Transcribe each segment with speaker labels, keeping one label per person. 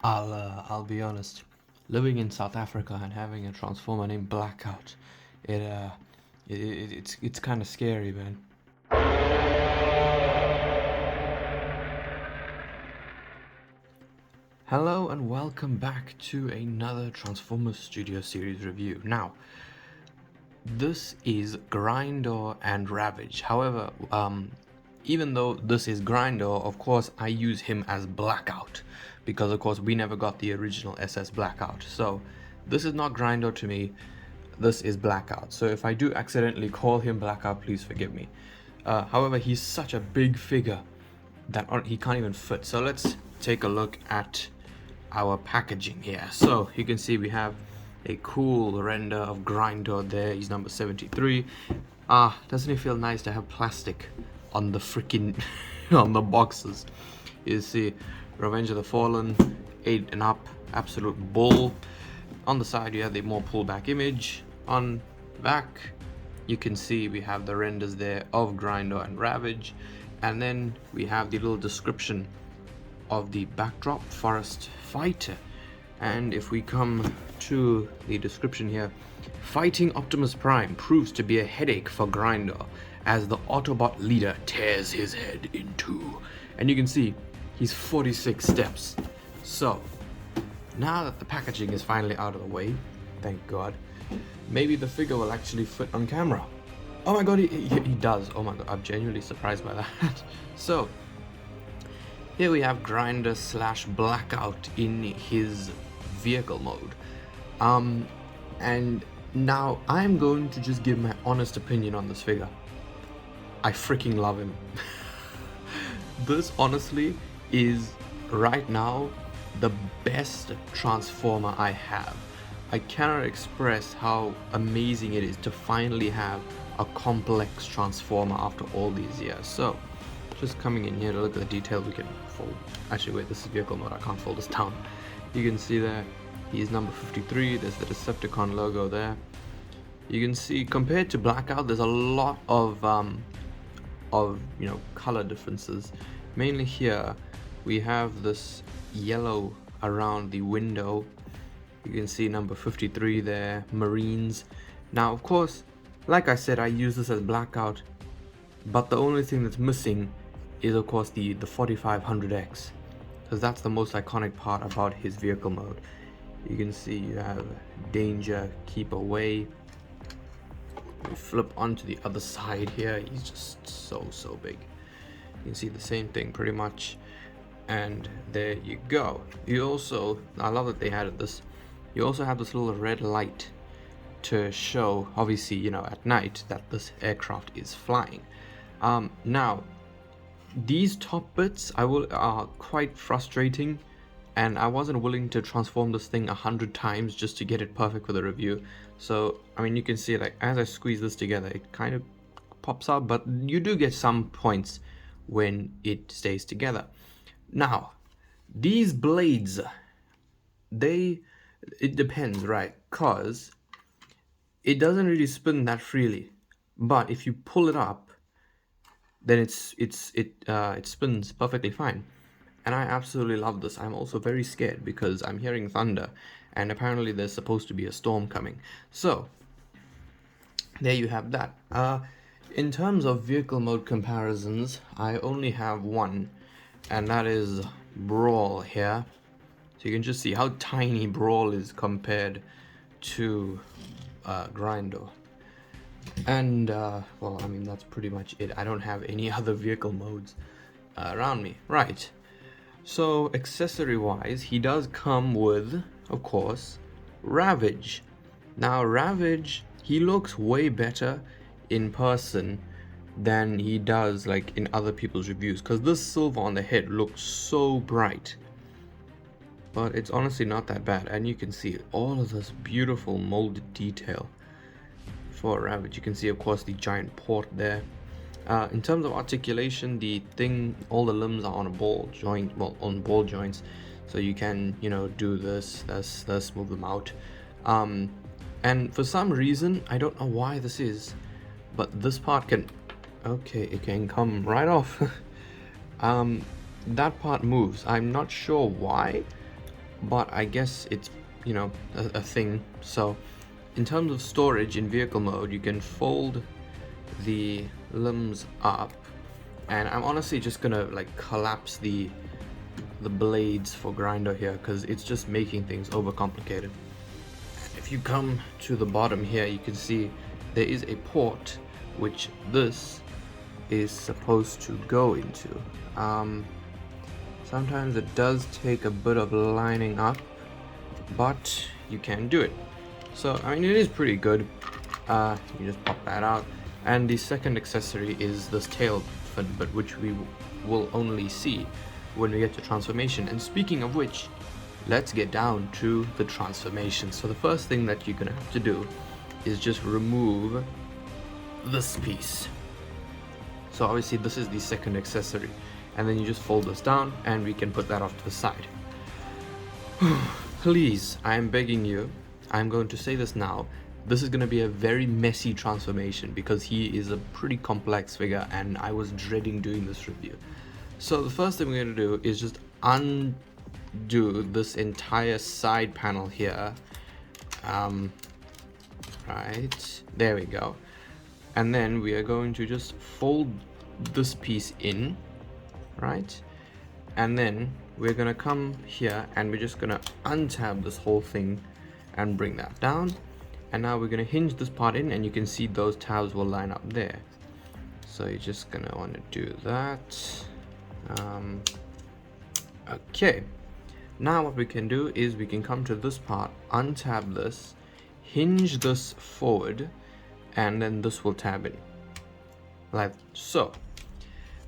Speaker 1: I'll be honest. Living in South Africa and having a transformer named Blackout, it uh, it's kind of scary, man. Hello and welcome back to another Transformers Studio Series review. Now, this is Grindor and Ravage. However, even though this is Grindor, of course I use him as Blackout because of course we never got the original SS Blackout. So this is not Grindor to me, this is Blackout. So if I do accidentally call him Blackout, please forgive me. However, he's such a big figure that he can't even fit. So let's take a look at our packaging here. So you can see we have a cool render of Grindor there. He's number 73. Doesn't it feel nice to have plastic on the freaking on the boxes? You see Revenge of the Fallen, 8 and up, absolute bull. On the side you have the more pullback image. On back you can see we have the renders there of Grindor and Ravage, and then we have the little description of the backdrop, Forest Fighter. And if we come to the description here, fighting Optimus Prime proves to be a headache for Grindor as the Autobot leader tears his head in two. And you can see he's 46 steps. So now that the packaging is finally out of the way, thank God, maybe the figure will actually fit on camera. Oh my god, he does. Oh my god, I'm genuinely surprised by that. So here we have Grindor / Blackout in his vehicle mode. And now I'm going to just give my honest opinion on this figure. I freaking love him. This honestly is right now the best Transformer I have. I cannot express how amazing it is to finally have a complex Transformer after all these years. So just coming in here to look at the details, we can fold. Actually wait, this is vehicle mode, I can't fold this down. You can see there he is number 53. There's the Decepticon logo there. You can see compared to Blackout there's a lot of color differences. Mainly here we have this yellow around the window. You can see number 53 there, Marines. Now of course, like I said, I use this as Blackout, but the only thing that's missing is of course the 4500X, because that's the most iconic part about his vehicle mode. You can see you have danger, keep away. We flip onto the other side here, he's just so big. You can see the same thing pretty much, and there you go. You also, I love that they added this, you also have this little red light to show, obviously, at night that this aircraft is flying. Now these top bits are quite frustrating, and I wasn't willing to transform this thing 100 times just to get it perfect for the review. So I mean, you can see like as I squeeze this together it kind of pops out, but you do get some points when it stays together. Now these blades, it depends, right? Cause it doesn't really spin that freely, but if you pull it up then it spins perfectly fine. And I absolutely love this. I'm also very scared because I'm hearing thunder, and apparently there's supposed to be a storm coming. So there you have that. In terms of vehicle mode comparisons, I only have one, and that is Brawl here. So you can just see how tiny Brawl is compared to Grindor. And well, I mean, that's pretty much it. I don't have any other vehicle modes around me. Right, so accessory wise, he does come with, of course, Ravage. Now Ravage, he looks way better in person than he does like in other people's reviews, because this silver on the head looks so bright, but it's honestly not that bad. And you can see all of this beautiful molded detail for Ravage. You can see of course the giant port there. In terms of articulation, all the limbs are on a ball joint, well, on ball joints, so you can do this, move them out. And for some reason, I don't know why this is, but this part can, okay, it can come right off. That part moves. I'm not sure why, but I guess it's, you know, a thing. So in terms of storage in vehicle mode, you can fold the limbs up, and I'm honestly just gonna like collapse the blades for Grindor here because it's just making things overcomplicated. If you come to the bottom here, you can see there is a port which this is supposed to go into. Sometimes it does take a bit of lining up, but you can do it. So I mean, it is pretty good. You just pop that out, and the second accessory is this tail fin, but which we will only see when we get to transformation. And speaking of which, let's get down to the transformation. So the first thing that you're gonna have to do is just remove this piece. So obviously this is the second accessory, and then you just fold this down and we can put that off to the side. Please, I am begging you, I'm going to say this now, this is going to be a very messy transformation because he is a pretty complex figure and I was dreading doing this review. So the first thing we're going to do is just undo this entire side panel here. Right, there we go. And then we are going to just fold this piece in, right? And then we're gonna come here and we're just gonna untab this whole thing and bring that down. And now we're gonna hinge this part in, and you can see those tabs will line up there. So you're just gonna want to do that. Okay, now what we can do is we can come to this part, untab this, hinge this forward, and then this will tab in like so.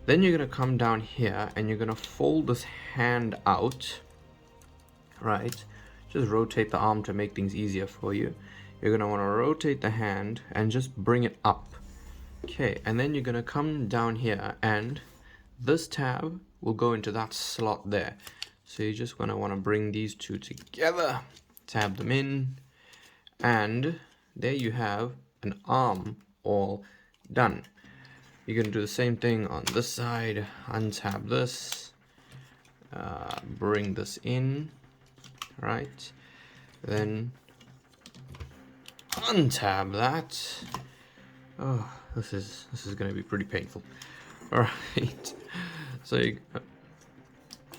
Speaker 1: Then you're gonna come down here and you're gonna fold this hand out, right? Just rotate the arm to make things easier for you. You're gonna want to rotate the hand and just bring it up. Okay, and then you're gonna come down here and this tab will go into that slot there. So you're just gonna want to bring these two together, tab them in, and there you have an arm all done. You're going to do the same thing on this side, untab this, bring this in, right, then untab that. Oh, this is going to be pretty painful. All right, so you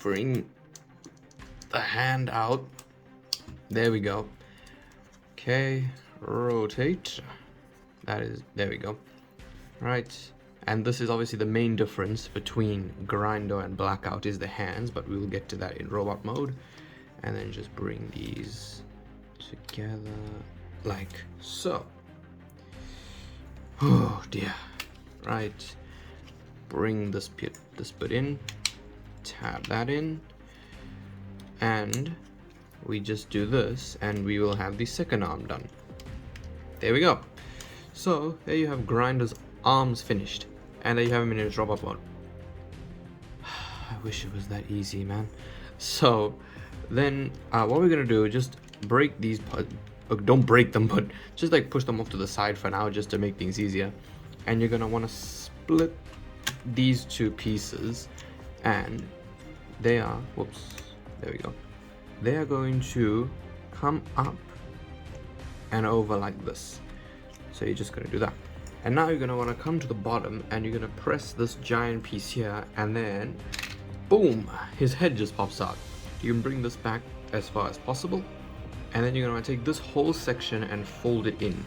Speaker 1: bring the hand out, there we go. Okay, rotate, that is, there we go, right. And this is obviously the main difference between Grindor and Blackout is the hands, but we will get to that in robot mode. And then just bring these together like so. Oh dear. Right. Bring this bit in, tab that in, and we just do this and we will have the second arm done. There we go. So there you have Grindor's arms finished. And there you have him in his robot mode. I wish it was that easy, man. So then what we're gonna do, just break these parts. Don't break them, but just like push them off to the side for now, just to make things easier. And you're gonna want to split these two pieces, and they are, whoops, there we go. They are going to come up and over like this. So you're just gonna do that. And now you're going to want to come to the bottom and you're going to press this giant piece here, and then boom, his head just pops out. You can bring this back as far as possible, and then you're going to want to take this whole section and fold it in.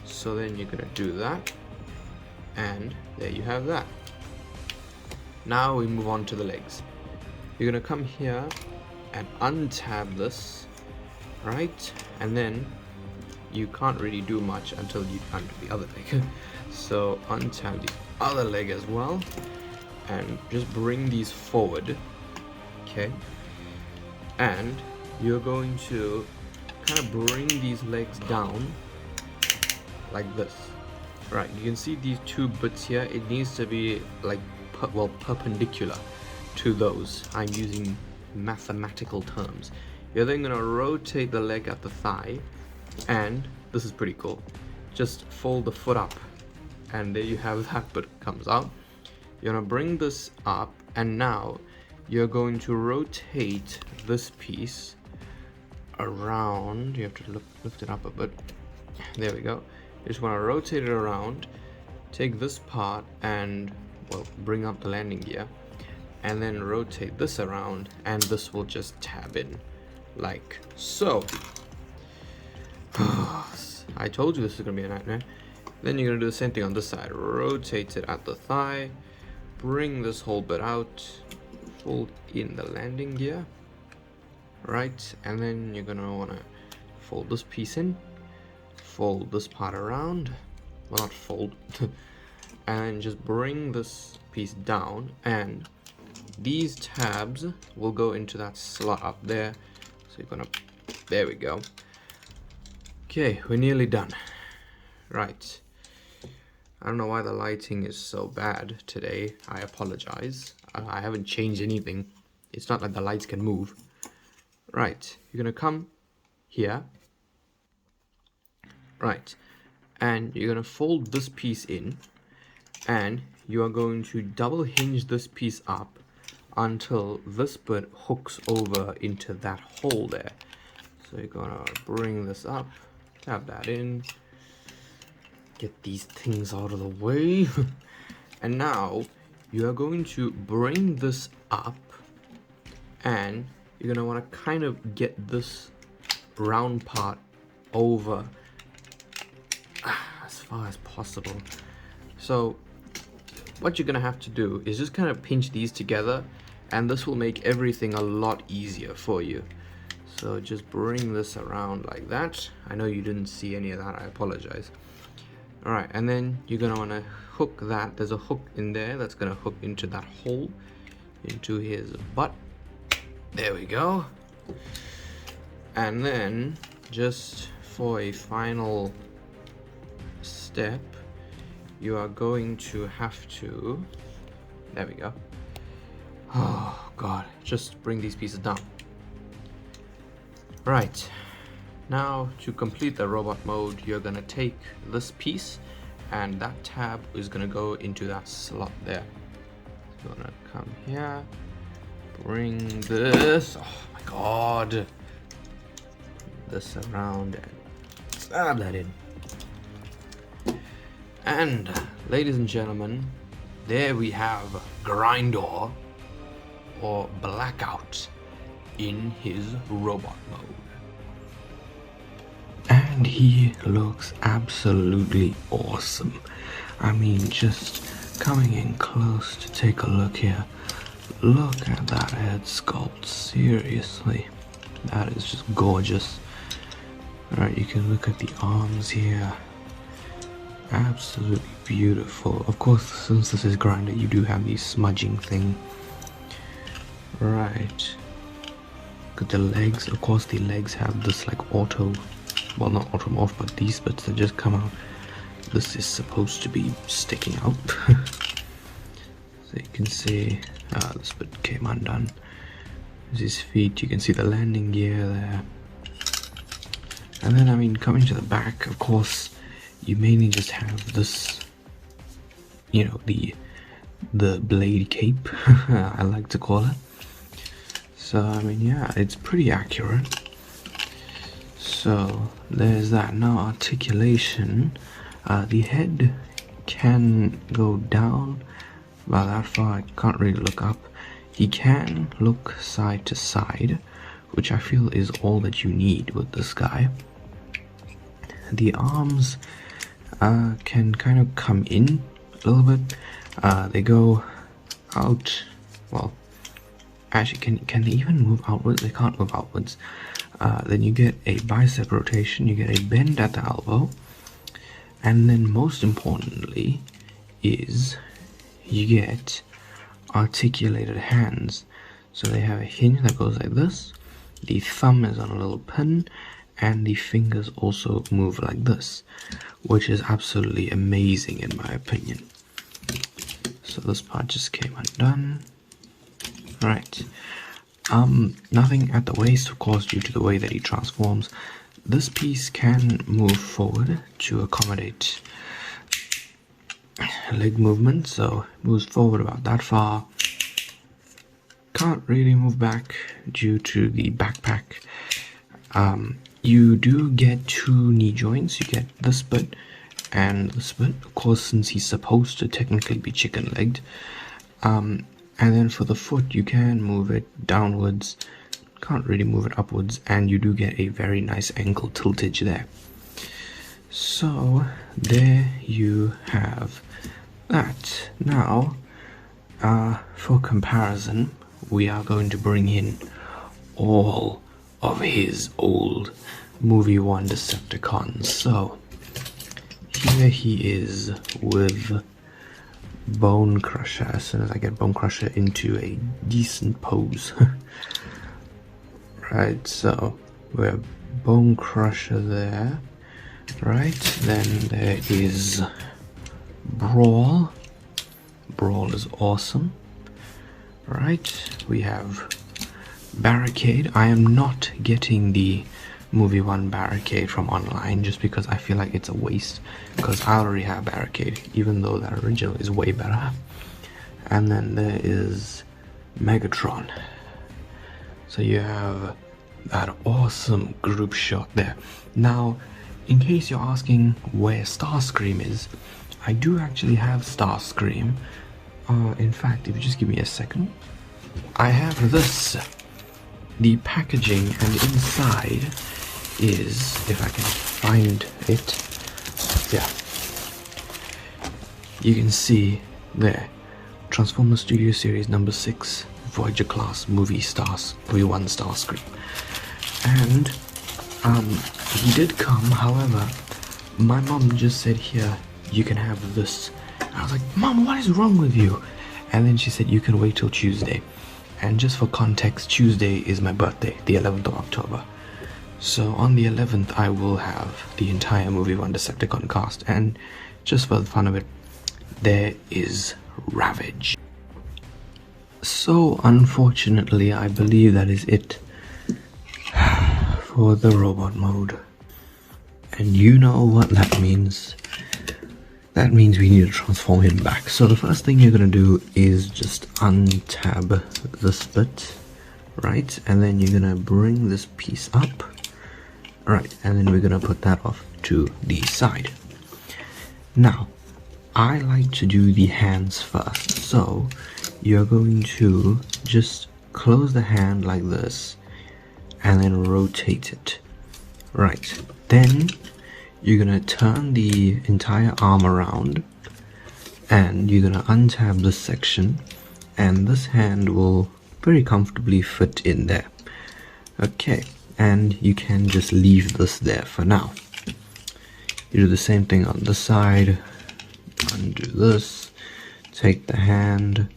Speaker 1: So then you're going to do that, and there you have that. Now we move on to the legs. You're going to come here and untab this, right? And then you can't really do much until you undo the other leg. So untab the other leg as well, and just bring these forward, okay? And you're going to kind of bring these legs down like this, right? You can see these two bits here. It needs to be like perpendicular to those. I'm using mathematical terms. You're then going to rotate the leg at the thigh, and this is pretty cool. Just fold the foot up, and there you have that bit comes out. You're gonna bring this up, and now you're going to rotate this piece around. You have to lift it up a bit. There we go. You just want to rotate it around, take this part and, well, bring up the landing gear, and then rotate this around, and this will just tab in like so. I told you this is gonna be a nightmare. Then you're gonna do the same thing on this side. Rotate it at the thigh, bring this whole bit out, fold in the landing gear, right? And then you're gonna wanna fold this piece in, fold this part around, well, not fold, and just bring this piece down, and these tabs will go into that slot up there. So you're gonna, there we go. Okay, we're nearly done. Right. I don't know why the lighting is so bad today. I apologize. I haven't changed anything. It's not like the lights can move. Right. You're gonna come here. Right. And you're gonna fold this piece in. And you are going to double hinge this piece up until this bit hooks over into that hole there. So you're gonna bring this up, tap that in, get these things out of the way. And now you are going to bring this up, and you're gonna want to kind of get this round part over as far as possible. So what you're gonna have to do is just kind of pinch these together, and this will make everything a lot easier for you. So just bring this around like that. I know you didn't see any of that, I apologize. Alright, and then you're gonna wanna hook that. There's a hook in there that's gonna hook into that hole, into his butt. There we go. And then, just for a final step, you are going to have to, there we go. Oh god, just bring these pieces down. Right, now to complete the robot mode, you're gonna take this piece, and that tab is gonna go into that slot there. So you're gonna come here, bring this, oh my god, this around and stab that in. And ladies and gentlemen, there we have Grindor, or Blackout, in his robot mode. And he looks absolutely awesome. I mean, just coming in close to take a look here. Look at that head sculpt, seriously. That is just gorgeous. Alright, you can look at the arms here. Absolutely beautiful. Of course, since this is Grindor, you do have the smudging thing. Right. Look at the legs. Of course, the legs have this like auto, well, not automorph, but these bits that just come out. This is supposed to be sticking out. So you can see this bit came undone. There's his feet. You can see the landing gear there. And then, I mean, coming to the back, of course, you mainly just have this, you know, the blade cape, I like to call it. So, I mean, yeah, it's pretty accurate. So, there's that. Now, articulation. The head can go down about that far. I can't really look up. He can look side to side, which I feel is all that you need with this guy. The arms can kind of come in a little bit. They go out, well, actually, can they even move outwards? They can't move outwards. Then you get a bicep rotation, you get a bend at the elbow, and then most importantly is you get articulated hands. So they have a hinge that goes like this, the thumb is on a little pin, and the fingers also move like this, which is absolutely amazing in my opinion. So this part just came undone. Right. Nothing at the waist, of course, due to the way that he transforms. This piece can move forward to accommodate leg movement, so it moves forward about that far. Can't really move back due to the backpack. You do get 2 knee joints. You get this bit and this bit, of course, since he's supposed to technically be chicken-legged. And then for the foot, you can move it downwards, can't really move it upwards, and you do get a very nice ankle tiltage there. So there you have that. Now, for comparison, we are going to bring in all of his old movie 1 Decepticons. So here he is with Bone Crusher. As soon as I get Bone Crusher into a decent pose. Right, so we have Bone Crusher there. Right, then there is Brawl. Brawl is awesome. Right, we have Barricade. I am not getting the movie 1 Barricade from online just because I feel like it's a waste, because I already have Barricade, even though that original is way better. And then there is Megatron. So you have that awesome group shot there. Now, in case you're asking where Starscream is, I do actually have Starscream. In fact, if you just give me a second, I have this. The packaging, and inside is, if I can find it, yeah, you can see there, Transformers Studio Series number 6 Voyager class movie stars, V1 Starscream. And he did come, however, my mom just said, here, you can have this. I was like, Mom, what is wrong with you? And then she said, you can wait till Tuesday. And just for context, Tuesday is my birthday, the 11th of October. So on the 11th, I will have the entire movie 1 Decepticon cast. And just for the fun of it, there is Ravage. So unfortunately, I believe that is it for the robot mode. And you know what that means. That means we need to transform him back. So the first thing you're going to do is just untab this bit, right? And then you're going to bring this piece up, right? And then we're going to put that off to the side. Now, I like to do the hands first. So you're going to just close the hand like this and then rotate it, right? Then you're going to turn the entire arm around and you're going to untab this section, and this hand will very comfortably fit in there. Okay, and you can just leave this there for now. You do the same thing on the side, undo this, take the hand,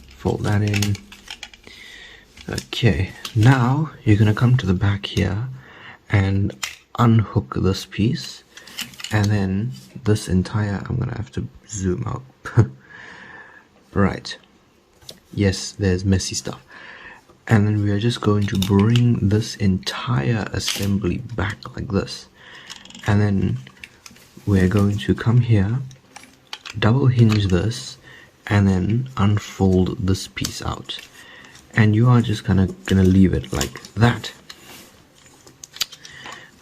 Speaker 1: fold that in. Okay, now you're going to come to the back here and unhook this piece, and then this entire, I'm gonna have to zoom out. Right, yes, there's messy stuff. And then we are just going to bring this entire assembly back like this, and then we're going to come here, double hinge this, and then unfold this piece out, and you are just gonna leave it like that.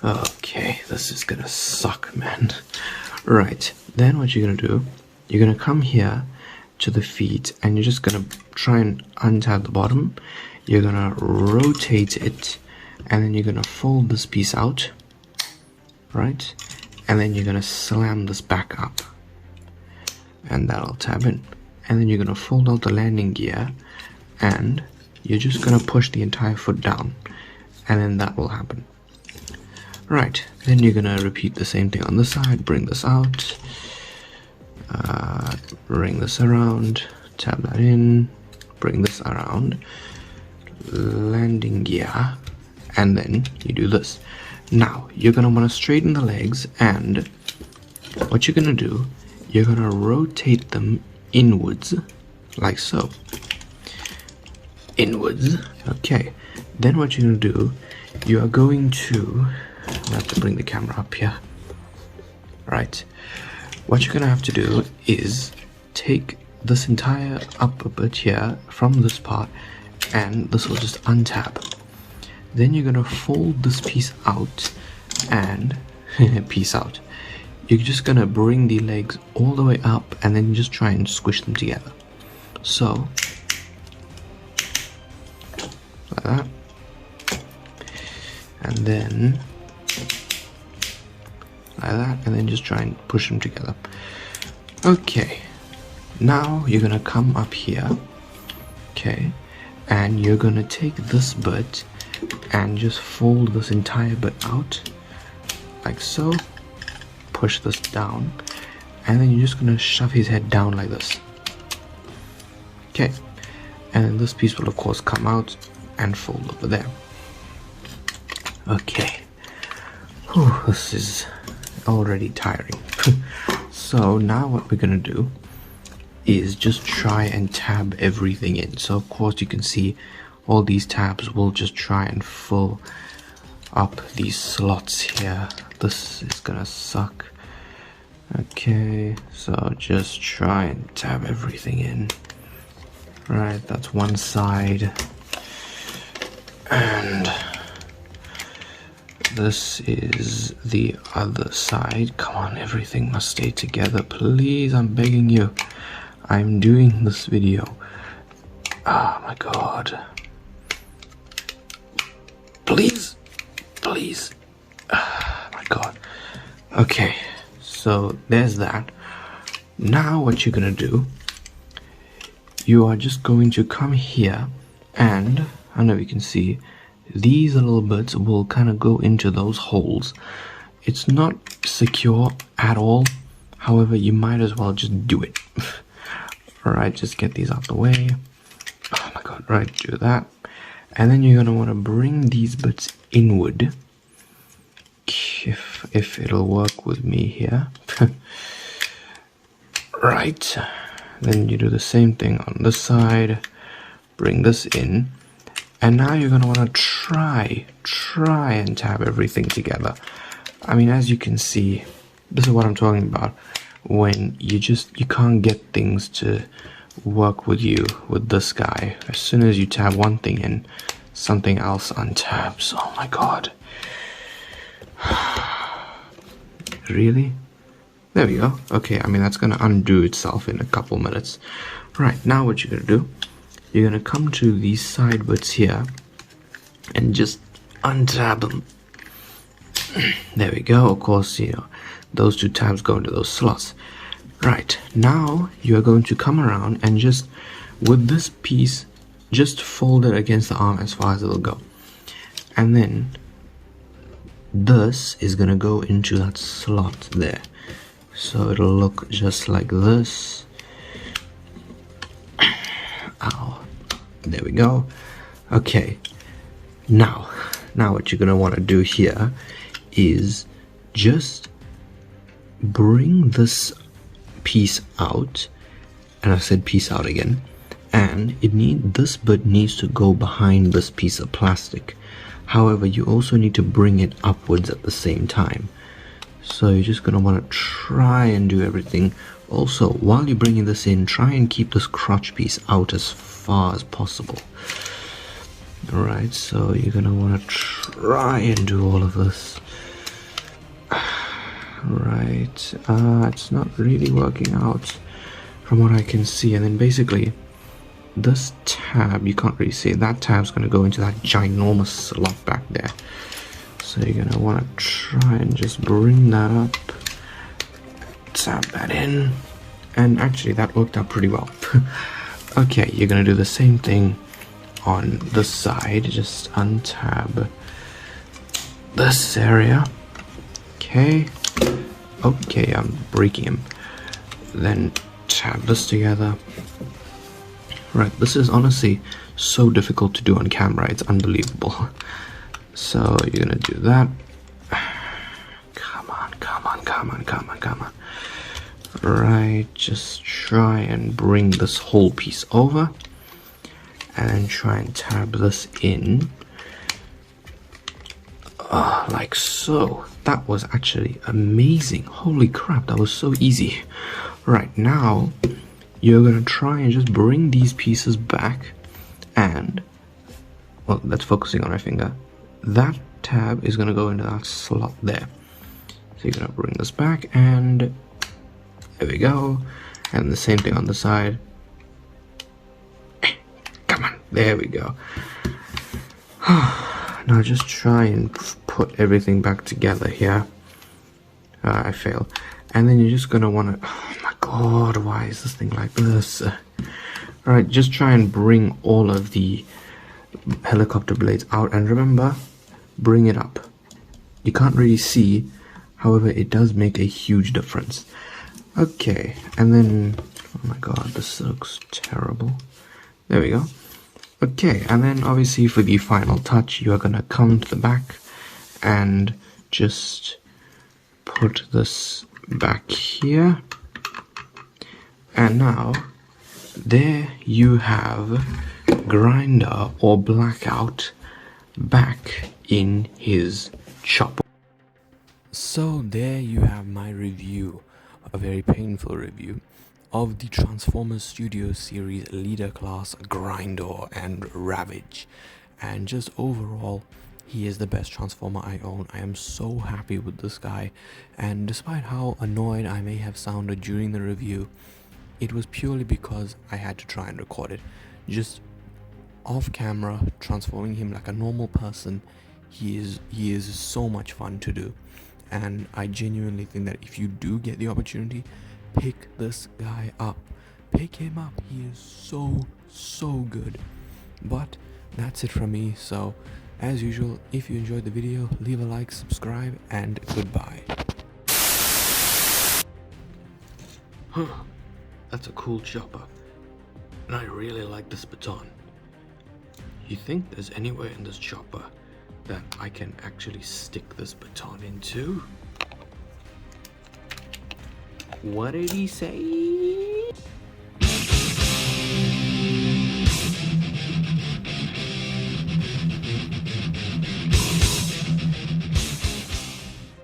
Speaker 1: Okay, this is gonna suck, man. Right, then what you're gonna do, you're gonna come here to the feet and you're just gonna try and untab the bottom. You're gonna rotate it and then you're gonna fold this piece out, right? And then you're gonna slam this back up and that'll tab in. And then you're gonna fold out the landing gear and you're just gonna push the entire foot down, and then that will happen. Right, then you're gonna repeat the same thing on this side. Bring this out, bring this around, tab that in, bring this around, landing gear, and then you do this. Now you're gonna want to straighten the legs, and what you're gonna do, you're gonna rotate them inwards like so. Inwards. Okay, then what you're gonna do, you are going to, I have to bring the camera up here. Right, what you're gonna have to do is take this entire upper bit here from this part, and this will just untab. Then you're gonna fold this piece out and piece out. You're just gonna bring the legs all the way up and then just try and squish them together. So, like that. And then, like that, and then just try and push them together. Okay, now you're gonna come up here, okay, and you're gonna take this bit and just fold this entire bit out, like so. Push this down, and then you're just gonna shove his head down like this. Okay, and then this piece will of course come out and fold over there. Okay, whew, this is already tiring. So now what we're gonna do is just try and tab everything in. So of course you can see all these tabs will just try and fill up these slots here. This is gonna suck. Okay, so just try and tab everything in. Right, that's one side. And this is the other side. Come on, everything must stay together, please. I'm begging you. I'm doing this video. Oh my god. Please, please. Oh my god. Okay, so there's that. Now what you're gonna do, you are just going to come here, and I don't know if you can see, these little bits will kind of go into those holes. It's not secure at all, however you might as well just do it. Alright, just get these out the way. Oh my god, right, do that. And then you're gonna want to bring these bits inward. If it'll work with me here. Right, then you do the same thing on this side, bring this in, and now you're going to want to try and tab everything together. I mean, as you can see, this is what I'm talking about, when you can't get things to work with you with this guy. As soon as you tab one thing in, something else untabs. Oh my god. Really? There we go. Okay, I mean, that's gonna undo itself in a couple minutes. Right, now what you're gonna do, you're gonna come to these side bits here and just untab them. There we go. Of course, you know, those two tabs go into those slots. Right, now you're going to come around and just, with this piece, just fold it against the arm as far as it'll go. And then this is gonna go into that slot there. So it'll look just like this. Ow. There we go. Okay. Now what you're gonna want to do here is just bring this piece out, and I said piece out again, and this bit needs to go behind this piece of plastic. However, you also need to bring it upwards at the same time. So you're just gonna want to try and do everything. Also, while you're bringing this in, try and keep this crotch piece out as far as possible. Alright, so you're gonna want to try and do all of this. Right, it's not really working out from what I can see. And then basically, this tab, you can't really see it, that tab's gonna go into that ginormous slot back there. So you're gonna want to try and just bring that up, tap that in, and actually that worked out pretty well. Okay, you're gonna do the same thing on this side, just untab this area. Okay, I'm breaking him. Then tab this together. Right, this is honestly so difficult to do on camera, it's unbelievable. So you're gonna do that. Come on. Right, just try and bring this whole piece over, and then try and tab this in. Like so. That was actually amazing. Holy crap, that was so easy. Right, now you're gonna try and just bring these pieces back, and well, that's focusing on my finger. that tab is going to go into that slot there. So you're going to bring this back, and there we go. And the same thing on the side. Come on, there we go. Now just try and put everything back together here. I failed. And then you're just going to want to... Oh my god, why is this thing like this? Alright, just try and bring all of the helicopter blades out. And remember, bring it up. You can't really see, however, it does make a huge difference. Okay, and then... Oh my god, this looks terrible. There we go. Okay, and then obviously for the final touch, you are going to come to the back and just put this back here. And now, there you have Grindor or Blackout back in his chopper. So there you have my review, a very painful review, of the Transformers Studio Series Leader Class Grindor and Ravage. And just overall, he is the best Transformer I own. I am so happy with this guy, and despite how annoyed I may have sounded during the review, it was purely because I had to try and record it. Just off camera, transforming him like a normal person, he is so much fun to do. And I genuinely think that if you do get the opportunity, pick this guy up. Pick him up. He is so good. But that's it from me. So as usual, if you enjoyed the video, leave a like, subscribe, and goodbye. That's a cool chopper, and I really like this baton. You think there's anywhere in this chopper that I can actually stick this baton into? What did he say?